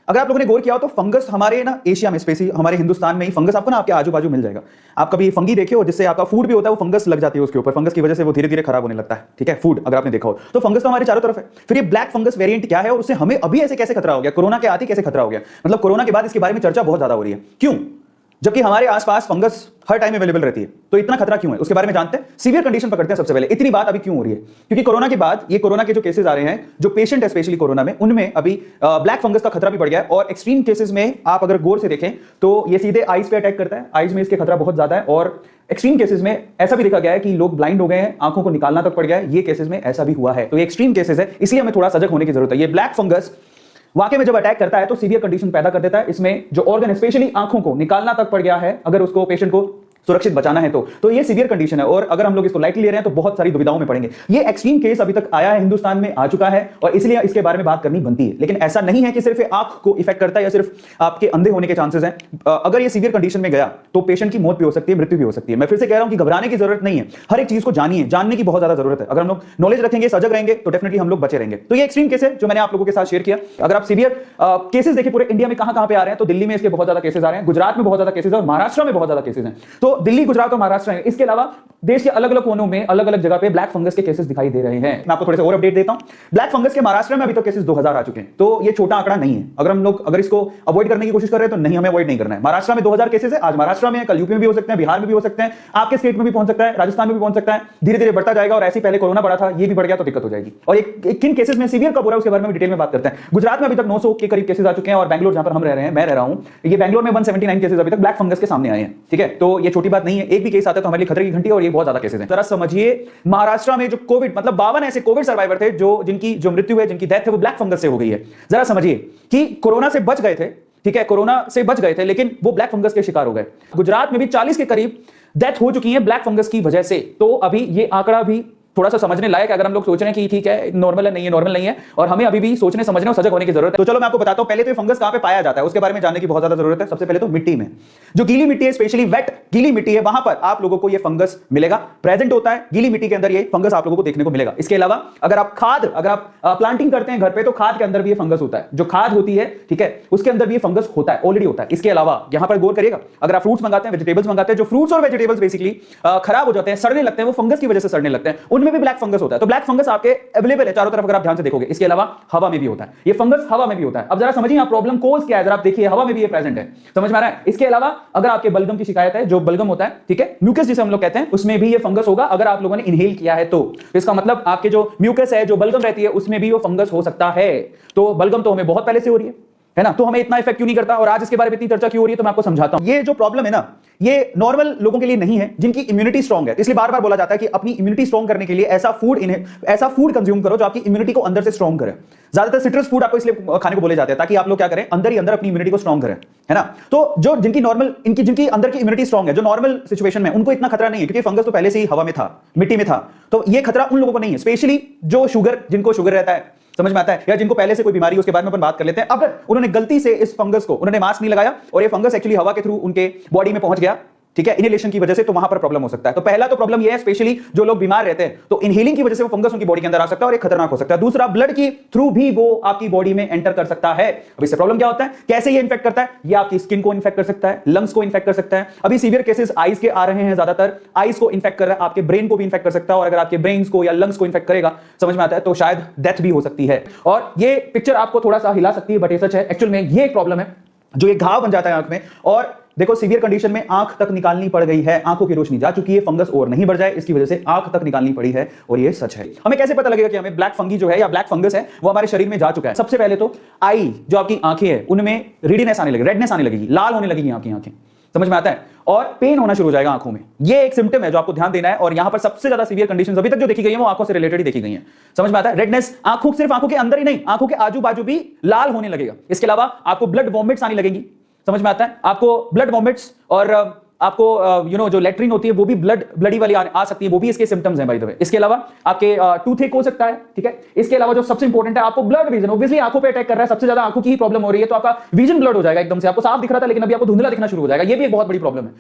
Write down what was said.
अगर आप लोगों ने गौर किया हो तो फंगस हमारे ना एशिया में स्पेशली हमारे हिंदुस्तान में ही फंगस आपको ना आपके आजू बाजू मिल जाएगा। आप कभी फंगी देखे हो जिससे आपका फूड भी होता है, वो फंगस लग जाती है उसके ऊपर, फंगस की वजह से वो धीरे धीरे खराब होने लगता है। ठीक है, फूड अगर आपने देखा हो तो फंगस तो हमारे चारों तरफ है। फिर ये ब्लैक फंगस वेरिएंट क्या है और उससे हमें अभी ऐसे कैसे खतरा हो गया, कोरोना के आते कैसे खतरा हो गया, मतलब कोरोना के बाद इसके बारे में चर्चा बहुत ज्यादा हो रही है, क्यों? जबकि हमारे आसपास फंगस हर टाइम अवेलेबल रहती है, तो इतना खतरा क्यों है उसके बारे में जानते हैं। सीवियर कंडीशन पकड़ते हैं सबसे पहले, इतनी बात अभी क्यों हो रही है, क्योंकि कोरोना के बाद ये कोरोना के जो केसेस आ रहे हैं, जो पेशेंट है स्पेशली कोरोना में, उनमें अभी ब्लैक फंगस का खतरा भी बढ़ गया है। और एक्सट्रीम केसेस में आप अगर गौर से देखें तो ये सीधे आइज पे अटैक करता है, आइज में इसके खतरा बहुत ज्यादा है। और एक्सट्रीम केसेस में ऐसा भी देखा गया है कि लोग ब्लाइंड हो गए हैं, आंखों को निकालना तक पड़ गया है, ये केसेस में ऐसा भी हुआ है। तो ये एक्सट्रीम केसेस है, इसलिए हमें थोड़ा सजग होने की जरूरत है। ये ब्लैक फंगस वाकई में जब अटैक करता है तो सीवियर कंडीशन पैदा कर देता है। इसमें जो ऑर्गन स्पेशली आंखों को निकालना तक पड़ गया है, अगर उसको पेशेंट को सुरक्षित बचाना है तो ये सीवियर कंडीशन है। और अगर हम लोग इसको लाइटली ले रहे हैं तो बहुत सारी दुविधाओं में पड़ेंगे। ये एक्सट्रीम केस अभी तक आया है, हिंदुस्तान में आ चुका है और इसलिए इसके बारे में बात करनी बनती है। लेकिन ऐसा नहीं है कि सिर्फ आंख को इफेक्ट करता है या सिर्फ आपके अंधे होने के चांसेस हैं। अगर ये सीवियर कंडीशन में गया तो पेशेंट की मौत भी हो सकती है, मृत्यु भी हो सकती है। मैं फिर से कह रहा हूं कि घबराने की जरूरत नहीं है, हर एक चीज को जानिए, जानने की बहुत ज्यादा जरूरत है। अगर हम लोग नॉलेज रखेंगे, सजग रहेंगे तो डेफिनेटली हम लोग बचे रहेंगे। तो ये एक्सट्रीम केस है जो मैंने आप लोगों के साथ शेयर किया। अगर आप सीवियर केसेस देखिए पूरे इंडिया में कहां पे आ रहे हैं, तो दिल्ली में इसके बहुत ज्यादा केसेस आ रहे हैं, गुजरात में बहुत ज्यादा केसेस है और महाराष्ट्र में बहुत ज्यादा केसेस हैं। तो दिल्ली, गुजरात और महाराष्ट्र में, इसके अलावा देश के अलग अलग कोनों में अलग अलग जगह पे ब्लैक फंगस के केसेस दिखाई दे रहे हैं। मैं आपको थोड़े से और अपडेट देता हूं। ब्लैक फंगस के महाराष्ट्र में अभी तक केसेस 2000 आ चुके हैं, तो ये छोटा आंकड़ा नहीं है। अगर हम लोग इसको अवॉइड करने की कोशिश कर रहे हैं तो नहीं, हमें अवॉइड नहीं करना है। महाराष्ट्र में 2000 केसेस है, आज महाराष्ट्र में, कल यूपी में भी हो सकते हैं, बिहार में भी हो सकते हैं, आपके स्टेट में भी पहुंच सकता है, राजस्थान में भी पहुंच सकता है। धीरे धीरे बढ़ता जाएगा और ऐसे पहले कोरोना बढ़ा था, ये भी बढ़ गया तो दिक्कत हो जाएगी। और किन केसेस में सीवियर कब हो रहा है उसके बारे में डिटेल में बात करते हैं। गुजरात में अभी तक 900 के करीब केसेस आ चुके हैं और बैंगलोर जहां पर हम रह रहे हैं, मैं रह रहा हूं, ये बैंगलोर में 179 केसेस अभी तक ब्लैक फंगस के सामने आए हैं। ठीक है, तो ये छोटी बात नहीं है, एक भी केस आता है तो हमारे लिए खतरे की घंटी है और ये बहुत ज्यादा केसेस हैं। जरा समझिए, महाराष्ट्र में जो कोविड, मतलब 52 ऐसे कोविड सर्वाइवर थे जिनकी जो मृत्यु है, जिनकी डेथ है, वो ब्लैक फंगस से हो गई है। जरा समझिए कि कोरोना से बच गए थे, ठीक है, कोरोना से बच गए थे, लेकिन वो ब्लैक फंगस के शिकार हो गए। गुजरात में भी 40 के करीब डेथ हो चुकी है ब्लैक फंगस की वजह से। तो अभी ये आंकड़ा भी थोड़ा सा समझने लायक है। अगर हम लोग सोच रहे हैं कि ठीक है नॉर्मल है, नहीं है, नॉर्मल नहीं है, और हमें अभी भी सोचने समझने और सजग होने की जरूरत है। तो चलो मैं आपको बताता हूं, पहले तो ये फंगस कहां पे पाया जाता है उसके बारे में जानने की बहुत ज्यादा जरूरत है। सबसे पहले तो मिट्टी में, जो गीली मिट्टी है, स्पेशली वेट गीली मिट्टी है, वहां पर आप लोगों को ये फंगस मिलेगा, प्रेजेंट होता है। गीली मिट्टी के अंदर ये फंगस आप लोगों को देखने को मिलेगा। इसके अलावा अगर आप प्लांटिंग करते हैं घर पे, तो खाद के अंदर भी ये फंगस होता है। जो खाद होती है, ठीक है, उसके अंदर भी ये फंगस होता है, ऑलरेडी होता है। इसके अलावा यहां पर गौर करिएगा, अगर आप फ्रूट्स मंगाते हैं, वेजिटेबल्स मंगाते हैं, जो फ्रूट्स और वेजिटेबल्स बेसिकली खराब हो जाते हैं, सड़ने लगते हैं, वो फंगस की वजह से सड़ने लगते हैं, उनमें भी ब्लैक फंगस होता है। तो ब्लैक फंगस आपके अवेलेबल है चारों तरफ, अगर आप ध्यान से देखोगे। इसके अलावा हवा में भी होता है, ये फंगस हवा में भी होता है। अब जरा समझिए आप प्रॉब्लम कोज क्या है, जरा आप देखिए, हवा में भी ये प्रेजेंट है, समझ में आ रहा है। इसके अलावा अगर आपके बलगम की शिकायत है, जो बलगम होता है, ठीक है, म्यूकस जिसे हम लोग कहते हैं, उसमें भी ये फंगस होगा अगर आप लोगों ने इनहेल किया है तो। इसका मतलब आपके जो म्यूकस है, जो बलगम रहती है, उसमें भी वो फंगस हो सकता है। तो बलगम तो हमें बहुत पहले से हो रही है ना, तो हमें इतना इफेक्ट क्यों नहीं करता, और आज इसके बारे में इतनी चर्चा क्यों हो रही है, तो मैं आपको समझाता हूं। ये जो प्रॉब्लम है ना, ये नॉर्मल लोगों के लिए नहीं है, जिनकी इम्यूनिटी स्ट्रांग है। इसलिए बार बार बोला जाता है कि अपनी इम्यूनिटी स्ट्रांग करने के लिए ऐसा फूड कंज्यूम करो जो आपकी इम्यूनिटी को अंदर से स्ट्रांग करे। ज्यादातर सिट्रस फूड आपको इसलिए खाने को बोले जाते हैं ताकि आप लोग क्या करें, अंदर ही अंदर अपनी इम्यूनिटी को स्ट्रांग करें, है ना। तो जो जिनकी अंदर की इम्यूनिटी स्ट्रांग है, जो नॉर्मल सिचुएशन में, उनको इतना खतरा नहीं है, क्योंकि फंगस तो पहले से ही हवा में था, मिट्टी में था। तो ये खतरा उन लोगों को नहीं है, स्पेशली जिनको शुगर रहता है, समझ में आता है, या जिनको पहले से कोई बीमारी है, उसके बारे में अपन बात कर लेते हैं। अगर उन्होंने गलती से इस फंगस को, उन्होंने मास्क नहीं लगाया और ये फंगस एक्चुअली हवा के थ्रू उनके बॉडी में पहुंच गया, ठीक है, इनहेलेशन की वजह से, तो वहां पर प्रॉब्लम हो सकता है। तो पहला तो प्रॉब्लम ये है, स्पेशली जो लोग बीमार रहते हैं, तो इनहेलिंग की वजह से वो फंगस उनकी बॉडी के अंदर आ सकता है और ये खतरनाक हो सकता है। दूसरा, ब्लड की थ्रू भी वो आपकी बॉडी में एंटर कर सकता है। अब इससे प्रॉब्लम क्या होता है, कैसे ये इन्फेक्ट करता है, ये आपकी स्किन को इन्फेक्ट कर सकता है, लंग्स को इन्फेक्ट कर सकता है। अभी सीवियर केसेस आइज के आ रहे हैं, ज्यादातर आइज को इन्फेक्ट कर रहा है, आपके ब्रेन को भी इन्फेक्ट कर सकता है, और अगर आपके ब्रेन को या लंग्स को इन्फेक्ट करेगा, समझ में आता है, तो शायद डेथ भी हो सकती है। और ये पिक्चर आपको थोड़ा सा हिला सकती है, बट ये सच है। एक्चुअल में ये एक प्रॉब्लम है, जो एक घाव बन जाता है आंख में, और देखो सीवियर कंडीशन में आंख तक निकालनी पड़ गई है, आंखों की रोशनी जा चुकी है, फंगस और नहीं बढ़ जाए इसकी वजह से आंख तक निकालनी पड़ी है, और ये सच है। हमें कैसे पता लगेगा कि हमें ब्लैक फंगी जो है या ब्लैक फंगस है वो हमारे शरीर में जा चुका है? सबसे पहले तो आई, जो आपकी आंखें हैं, उनमें रेडिनेस आने लगेगी, रेडनेस आने लगेगी, लाल होने लगेगी आपकी आंखें, समझ में आता है, और पेन होना शुरू हो जाएगा आंखों में। ये एक सिम्टम है जो आपको ध्यान देना है। और यहां पर सबसे ज्यादा सीवियर कंडीशंस अभी तक जो देखी गई है वो आंखों से रिलेटेड ही देखी गई हैं, समझ में आता है। रेडनेस सिर्फ आंखों के अंदर ही नहीं, आंखों के आजू बाजू भी लाल होने लगेगा। इसके अलावा आपको ब्लड वॉमिट्स आने लगेंगी, समझ में आता है, आपको ब्लड वॉमिट्स, और आपको जो लेट्रिन होती है वो भी ब्लडी वाली आ सकती है, वो भी इसके सिम्टम्स हैं बाय द वे। इसके अलावा आपके टूथ हो सकता है, ठीक है। इसके अलावा जो सबसे इंपॉर्टेंट है, आपको ब्लड विजन, ऑब्वियसली आंखों पे अटैक कर रहा है, सबसे ज्यादा आंखों की ही प्रॉब्लम हो रही है, तो आपका विजन ब्लड हो जाएगा, एकदम से आपको साफ दिख रहा था लेकिन अभी आपको धुंधला दिखना शुरू हो जाएगा, ये भी एक बहुत बड़ी प्रॉब्लम है।